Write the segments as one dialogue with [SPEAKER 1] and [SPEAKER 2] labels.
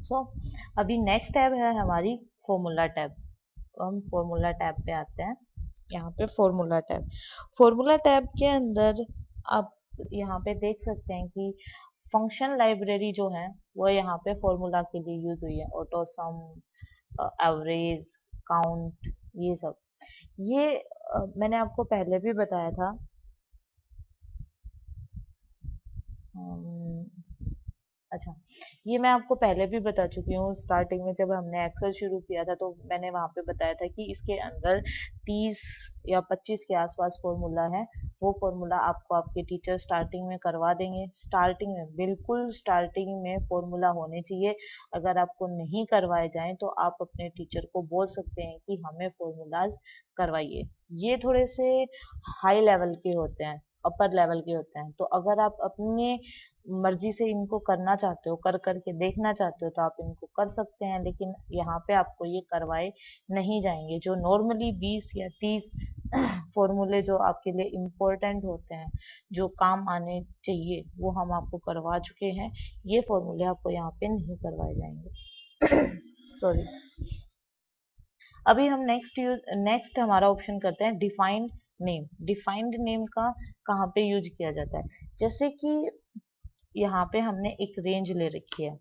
[SPEAKER 1] सो अभी next tab है हमारी फॉर्मूला टैब। हम फॉर्मूला टैब पे आते हैं। यहाँ पे फॉर्मूला टैब के अंदर आप यहाँ पे देख सकते हैं कि फंक्शन लाइब्रेरी जो है वो यहाँ पे फॉर्मूला के लिए यूज हुई है। ऑटो सम, एवरेज, काउंट, ये सब। ये मैंने आपको पहले भी बताया था। अच्छा, ये मैं आपको पहले भी बता चुकी हूँ। स्टार्टिंग में जब हमने एक्सेल शुरू किया था तो मैंने वहाँ पे बताया था कि इसके अंदर 30 या 25 के आसपास फॉर्मूला है। वो फॉर्मूला आपको आपके टीचर स्टार्टिंग में करवा देंगे। स्टार्टिंग में, बिल्कुल स्टार्टिंग में फॉर्मूला होने चाहिए। अगर आपको नहीं करवाए जाएं तो आप अपने टीचर को बोल सकते हैं कि हमें फॉर्मूलाज करवाइए। ये थोड़े से हाई लेवल के होते हैं, अपर लेवल के होते हैं। तो अगर आप अपने मर्जी से इनको करना चाहते हो, कर करके देखना चाहते हो, तो आप इनको कर सकते हैं। लेकिन यहाँ पे आपको ये करवाए नहीं जाएंगे। जो नॉर्मली 20 या 30 फॉर्मूले जो आपके लिए इम्पोर्टेंट होते हैं, जो काम आने चाहिए, वो हम आपको करवा चुके हैं। ये फॉर्मूले आपको यहाँ पे नहीं करवाए जाएंगे। सॉरी। अभी हम नेक्स्ट हमारा ऑप्शन करते हैं डिफाइंड नेम। डिफाइंड नेम का कहाँ पे यूज किया जाता है? जैसे कि यहाँ पे हमने एक रेंज ले रखी है।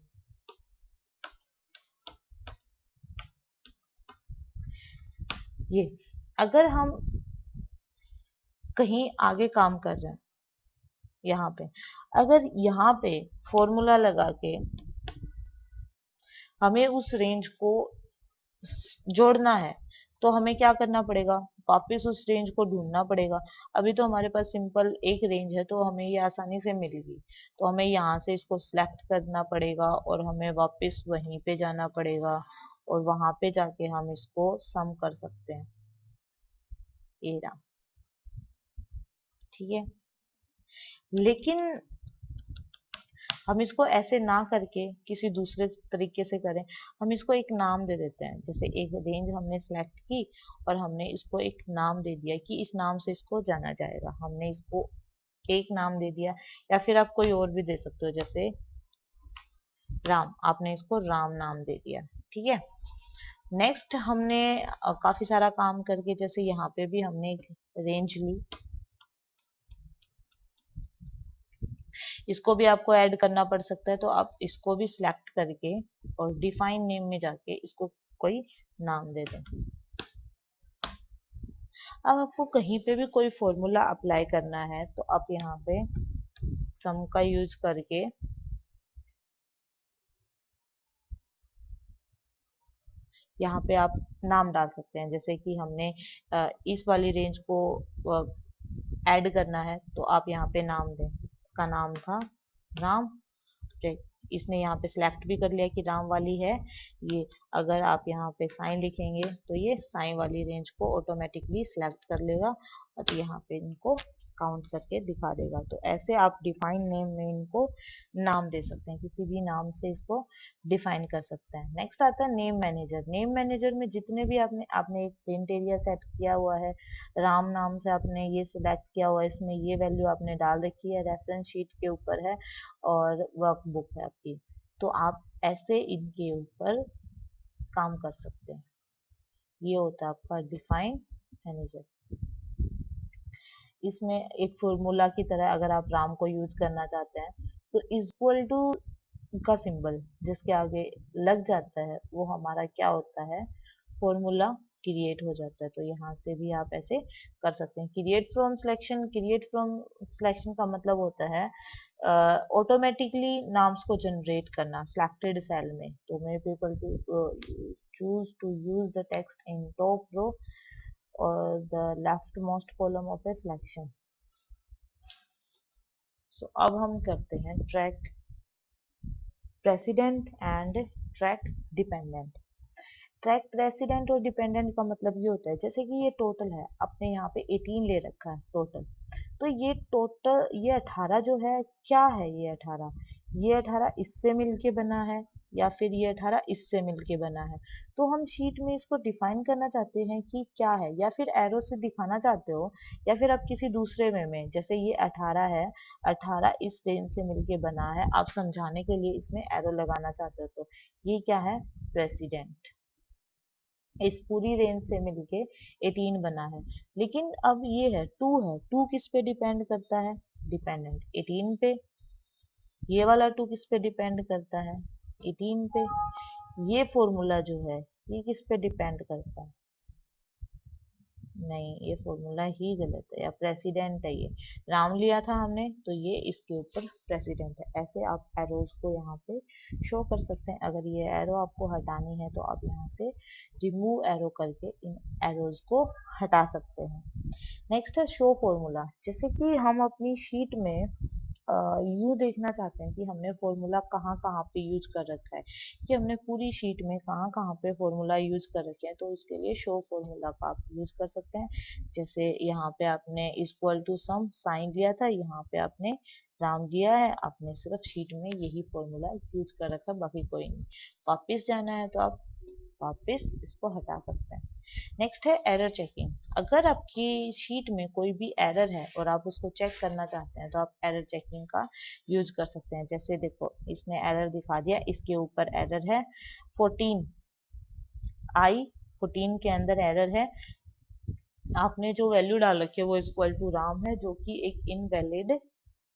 [SPEAKER 1] ये अगर हम कहीं आगे काम कर रहे हैं, यहाँ पे अगर यहाँ पे फॉर्मूला लगा के हमें उस रेंज को जोड़ना है, तो हमें क्या करना पड़ेगा? वापस उस रेंज को ढूंढना पड़ेगा। अभी तो हमारे पास सिंपल एक रेंज है, तो हमें ये आसानी से मिल गई। तो हमें यहाँ से इसको सिलेक्ट करना पड़ेगा और हमें वापस वहीं पे जाना पड़ेगा और वहां पे जाके हम इसको सम कर सकते हैं। ये रहा, ठीक है। लेकिन हम इसको ऐसे ना करके किसी दूसरे तरीके से करें। हम इसको एक नाम दे देते हैं। जैसे एक रेंज हमने सेलेक्ट की और हमने इसको एक नाम दे दिया कि इस नाम से इसको जाना जाएगा। हमने इसको एक नाम दे दिया, या फिर आप कोई और भी दे सकते हो। जैसे राम, आपने इसको राम नाम दे दिया, ठीक है। नेक्स्ट हमने काफी सारा काम करके, जैसे यहाँ पे भी हमने एक रेंज ली, इसको भी आपको ऐड करना पड़ सकता है। तो आप इसको भी सिलेक्ट करके और डिफाइन नेम में जाके इसको कोई नाम दे दें। अब आपको कहीं पे भी कोई फॉर्मूला अप्लाई करना है तो आप यहाँ पे सम का यूज करके यहाँ पे आप नाम डाल सकते हैं। जैसे कि हमने इस वाली रेंज को ऐड करना है, तो आप यहाँ पे नाम दें। इसका नाम था राम। इसने यहाँ पे सिलेक्ट भी कर लिया कि राम वाली है ये। अगर आप यहाँ पे साइन लिखेंगे तो ये साइन वाली रेंज को ऑटोमेटिकली सिलेक्ट कर लेगा और यहाँ पे इनको काउंट करके दिखा देगा। तो ऐसे आप डिफाइन नेम में इनको नाम दे सकते हैं, किसी भी नाम से इसको डिफाइन कर सकते हैं। नेक्स्ट आता है नेम मैनेजर। नेम मैनेजर में जितने भी आपने एक प्रिंट एरिया सेट किया हुआ है, राम नाम से आपने ये सिलेक्ट किया हुआ है, इसमें ये वैल्यू आपने डाल रखी है, रेफरेंस शीट के ऊपर है और वर्कबुक है आपकी, तो आप ऐसे इनके ऊपर काम कर सकते हैं। ये होता है आपका डिफाइन मैनेजर। इसमें एक फॉर्मूला की तरह अगर आप राम को यूज करना चाहते हैं तो इक्वल टू का सिंबल जिसके आगे लग जाता है वो हमारा क्या होता है? फॉर्मूला क्रिएट हो जाता है। तो यहाँ से भी आप ऐसे कर सकते हैं। Create from selection. Create from selection का मतलब होता है ऑटोमेटिकली नाम्स को जनरेट करना सिलेक्टेड सेल में। तो may people to choose to use the text in top row और the left most column of a selection. So अब हम करते हैं track precedent and track dependent. Track precedent और डिपेंडेंट का मतलब ये होता है, जैसे कि ये टोटल है, आपने यहाँ पे 18 ले रखा है टोटल। तो ये टोटल, ये 18 जो है, क्या है ये 18? ये 18 इससे मिलके बना है, या फिर ये 18 इससे मिलके बना है। तो हम शीट में इसको डिफाइन करना चाहते हैं कि क्या है, या फिर एरो से दिखाना चाहते हो, या फिर आप किसी दूसरे में जैसे ये 18 है, 18 इस रेंज से मिलके बना है, आप समझाने के लिए इसमें एरो लगाना चाहते हो। तो ये क्या है, प्रेसिडेंट, इस पूरी रेंज से मिलके 18 बना है। लेकिन अब ये है 2 है, 2 किस पे डिपेंड करता है, डिपेंडेंट 18 पे। ये वाला 2 किस पे डिपेंड करता है, 18 पे। ये फॉर्मूला जो है ये किस पे डिपेंड करता है, नहीं, ये फॉर्मूला ही गलत है, या प्रेसिडेंट है ये, राउंड लिया था हमने तो ये इसके ऊपर प्रेसिडेंट है। ऐसे आप एरोज को यहाँ पे शो कर सकते हैं। अगर ये एरो आपको हटानी है तो आप यहाँ से रिमूव एरो करके इन एरोज को हटा सकते हैं। नेक्स्ट है शो फॉर्मूला। जैसे कि हम अपनी शीट में यूँ देखना चाहते हैं कि हमने फॉर्मूला कहाँ कहाँ पे यूज कर रखा है, कि हमने पूरी शीट में कहाँ कहाँ पे फॉर्मूला यूज कर रखे हैं। तो उसके लिए शो फॉर्मूला का आप यूज कर सकते हैं। जैसे यहाँ पे आपने इक्वल टू सम साइन लिया था, यहाँ पे आपने राउंड दिया है, आपने सिर्फ शीट में यही फॉर्मूला यूज कर रखा, बाकी कोई नहीं। वापिस जाना है तो आप वापस इसको हटा सकते हैं। नेक्स्ट है एरर चेकिंग। अगर आपकी शीट में कोई भी एरर है और आप उसको चेक करना चाहते हैं तो आप एरर चेकिंग का यूज कर सकते हैं। जैसे देखो इसने एरर दिखा दिया, इसके ऊपर एरर है 14 आई, 14 के अंदर एरर है, आपने जो वैल्यू डाल रखी है वो इक्वल टू राम है, जो कि एक इनवैलिड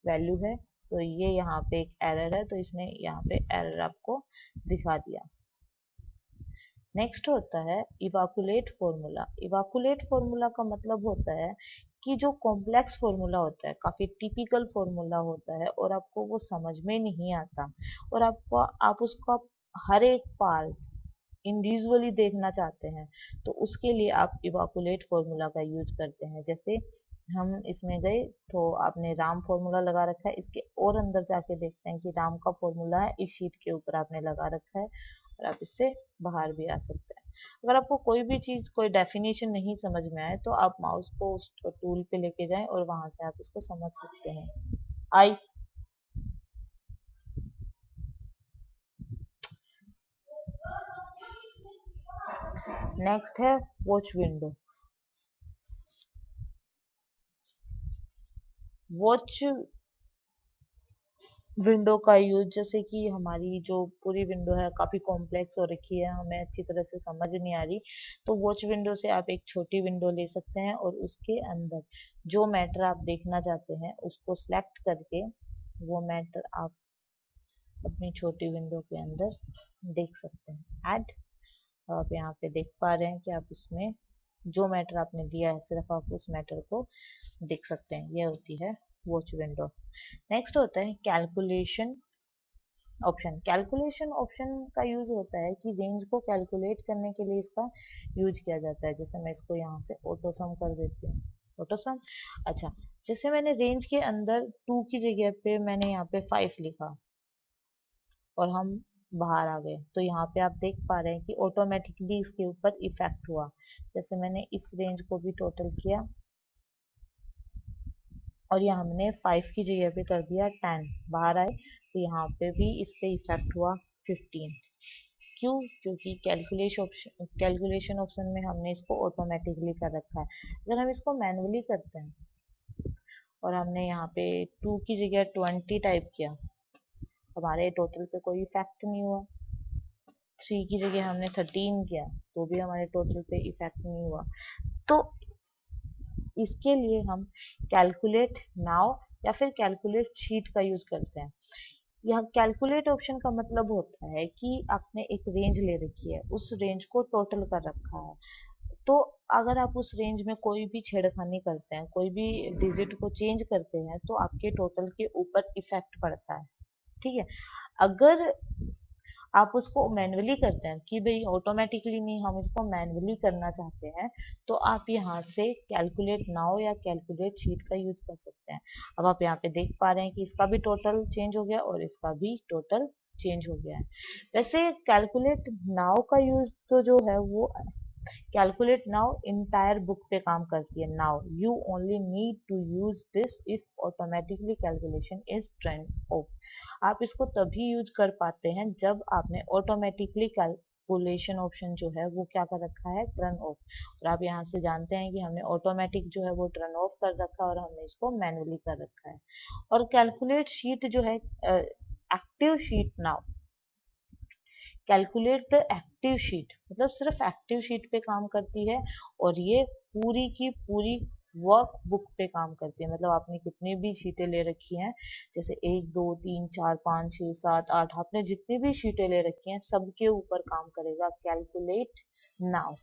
[SPEAKER 1] वैल्यू है। तो ये यहाँ पे एक एरर है, तो इसने यहाँ पे एरर आपको दिखा दिया। नेक्स्ट होता है इवाकुलेट फॉर्मूला। इवाकुलेट फॉर्मूला का मतलब होता है कि जो कॉम्प्लेक्स फॉर्मूला होता है, काफी टिपिकल फॉर्मूला होता है और आपको वो समझ में नहीं आता, और आप उसका हर एक पार्ट इंडिविजुअली देखना चाहते हैं, तो उसके लिए आप इवाकुलेट फॉर्मूला का यूज करते हैं। जैसे हम इसमें गए तो आपने राम फॉर्मूला लगा रखा है, इसके और अंदर जाके देखते हैं कि राम का फॉर्मूला है, इस शीट के ऊपर आपने लगा रखा है, और आप इससे बाहर भी आ सकते हैं। अगर आपको कोई भी चीज, कोई डेफिनेशन नहीं समझ में आए तो आप माउस को उस टूल पे लेके जाएं और वहां से आप इसको समझ सकते हैं। आई नेक्स्ट है वॉच विंडो। वॉच विंडो का यूज, जैसे कि हमारी जो पूरी विंडो है काफी कॉम्प्लेक्स हो रखी है, हमें अच्छी तरह से समझ नहीं आ रही, तो वॉच विंडो से आप एक छोटी विंडो ले सकते हैं और उसके अंदर जो मैटर आप देखना चाहते हैं उसको सिलेक्ट करके वो मैटर आप अपनी छोटी विंडो के अंदर देख सकते हैं। ऐड, आप यहाँ पे देख पा रहे हैं कि आप इसमें जो मैटर आपने दिया है सिर्फ आप उस मैटर को देख सकते हैं। ये होती है वॉच विंडो। नेक्स्ट होता है कैलकुलेशन ऑप्शन। कैलकुलेशन ऑप्शन का यूज होता है कि रेंज को कैलकुलेट करने के लिए इसका यूज किया जाता है। जैसे मैं इसको यहाँ से ऑटो सम कर देती हूँ, ऑटो सम। अच्छा, जैसे मैंने रेंज के अंदर 2 की जगह पे मैंने यहाँ पे 5 लिखा और हम बाहर आ गए, तो यहाँ पे आप देख पा रहे हैं कि ऑटोमेटिकली इसके ऊपर इफेक्ट हुआ। जैसे मैंने इस रेंज को भी टोटल किया और ये हमने 5 की जगह पे कर दिया 10, बाहर आए तो यहाँ पे भी इस पे इफेक्ट हुआ 15। क्यों? क्योंकि कैलकुलेशन ऑप्शन में हमने इसको ऑटोमेटिकली कर रखा है। अगर हम इसको मैनुअली करते हैं और हमने यहाँ पे 2 की जगह 20 टाइप किया, हमारे टोटल पे कोई इफेक्ट नहीं हुआ। 3 की जगह हमने 13 किया तो भी हमारे टोटल पे इफेक्ट नहीं हुआ। तो इसके लिए हम कैलकुलेट नाउ या फिर कैलकुलेट शीट का यूज करते हैं। यह कैलकुलेट ऑप्शन का मतलब होता है कि आपने एक रेंज ले रखी है, उस रेंज को टोटल कर रखा है, तो अगर आप उस रेंज में कोई भी छेड़खानी करते हैं, कोई भी डिजिट को चेंज करते हैं तो आपके टोटल के ऊपर इफेक्ट पड़ता है। ठीक है, अगर आप उसको मैनुअली करते हैं कि भाई ऑटोमेटिकली नहीं, हम इसको मैनुअली करना चाहते हैं, तो आप यहाँ से कैलकुलेट नाउ या कैलकुलेट शीट का यूज कर सकते हैं। अब आप यहाँ पे देख पा रहे हैं कि इसका भी टोटल चेंज हो गया और इसका भी टोटल चेंज हो गया है। वैसे कैलकुलेट नाउ का यूज तो जो है वो कैलकुलेट नाउ इंटायर बुक पे काम करती है। Now you only need to use this if automatically calculation is turn off. आप इसको तभी यूज कर पाते हैं जब आपने ऑटोमेटिकली कैलकुलेशन ऑप्शन जो है वो क्या कर रखा है, टर्न ऑफ। और आप यहाँ से जानते हैं कि हमने ऑटोमेटिक जो है वो टर्न ऑफ कर रखा है और हमने इसको मैनुअली कर रखा है। और कैलकुलेट शीट जो है, active sheet now, calculate the active sheet मतलब सिर्फ एक्टिव शीट पे काम करती है। और ये पूरी की पूरी वर्क बुक पे काम करती है। मतलब आपने कितनी भी शीटें ले रखी हैं, जैसे 1 2 3 4 5 6 7 8, आपने जितनी भी शीटें ले रखी हैं सबके ऊपर काम करेगा कैलकुलेट नाउ।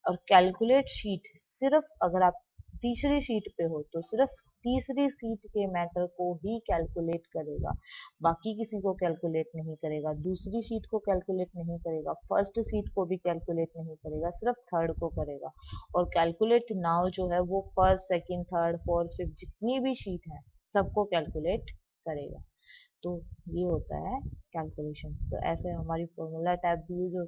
[SPEAKER 1] और कैलकुलेट शीट सिर्फ अगर आप तीसरी शीट पे हो तो सिर्फ तीसरी शीट के मैटर को ही कैलकुलेट करेगा, बाकी किसी को कैलकुलेट नहीं करेगा। दूसरी शीट को कैलकुलेट नहीं करेगा, फर्स्ट शीट को भी कैलकुलेट नहीं करेगा, सिर्फ थर्ड को करेगा। और कैलकुलेट नाउ जो है वो first second third fourth fifth जितनी भी शीट है सबको कैलकुलेट करेगा। तो ये होता है कैलकुलेशन। तो ऐसे हमारी फॉर्मूला टैब भी यूज हो